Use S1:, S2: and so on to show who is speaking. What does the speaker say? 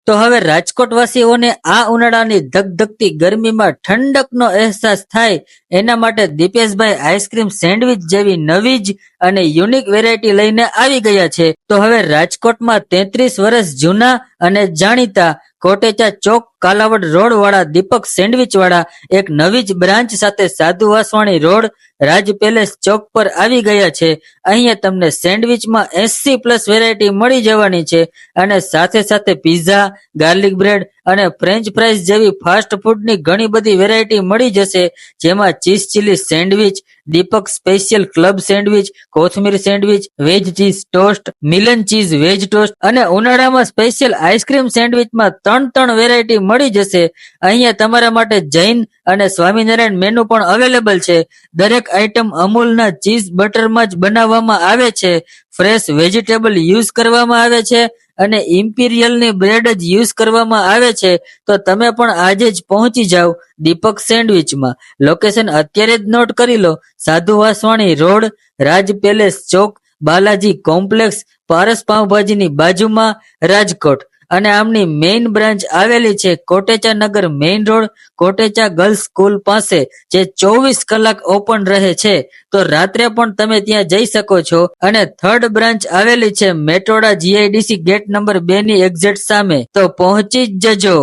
S1: તો હવે રાજકોટ વાસીઓને આ ઉનાળાની ધગધગતી ગરમીમાં ઠંડકનો અહેસાસ થાય એના માટે દીપેશભાઈ આઈસ્ક્રીમ સેન્ડવિચ જેવી નવી જ અને યુનિક વેરાયટી લઈને આવી ગયા છે. તો હવે રાજકોટમાં 33 વર્ષ જૂના અને જાણીતા કોટેચા ચોક કાલાવડ રોડ વાળા દીપક સેન્ડવિચ વાળા એક નવી જ બ્રાન્ચ સાથે સાધુ વાસવાણી રોડ રાજ પેલેસ ચોક પર આવી ગયા છે. અહીંયા તમને સેન્ડવિચમાં 80+ વેરાયટી મળી જવાની છે અને સાથે સાથે પીઝા, ગાર્લિક બ્રેડ અને ફ્રેન્ચ ફ્રાઈઝ જેવી ફાસ્ટ ફૂડની ઘણી બધી વેરાયટી મળી જશે, જેમાં ચીઝ ચીલી સેન્ડવિચ, દીપક સ્પેશિયલ ક્લબ સેન્ડવિચ, કોથમીર સેન્ડવિચ, વેજ ચીઝ ટોસ્ટ, મિલન ચીઝ વેજ ટોસ્ટ અને ઉનાળામાં સ્પેશિયલ આઈસ્ક્રીમ સેન્ડવિચમાં 3 વેરાયટી મળી જશે. અહીંયા તમારા માટે જૈન અને સ્વામિનારાયણ મેનુ પણ અવેલેબલ છે. દરેક આઈટમ અમૂલના ચીઝ બટરમાં જ બનાવવામાં આવે છે. ફ્રેશ વેજીટેબલ યુઝ કરવામાં આવે છે અને ઇમ્પિરિયલની બ્રેડ જ યુઝ કરવામાં આવે છે. તો તમે પણ આજે જ પહોંચી જાઓ દીપક સેન્ડવિચમાં. લોકેશન અત્યારે જ નોટ કરી લો: સાધુ વાસવાણી રોડ, રાજ પેલેસ ચોક, બાલાજી કોમ્પ્લેક્સ, પારસ પાઉંભાજીની બાજુમાં, રાજકોટ. અને આમની મેઇન બ્રાન્ચ આવેલી છે કોટેચા નગર main road, Kotecha girls school પાસે, જે 24 કલાક ઓપન રહે છે. તો રાત્રે પણ તમે ત્યાં જઈ શકો છો. અને થર્ડ બ્રાન્ચ આવેલી છે મેટોડા GIDC ગેટ નંબર 2 ની એક્ઝેક્ટ સામે. તો પહોંચી જ જજો.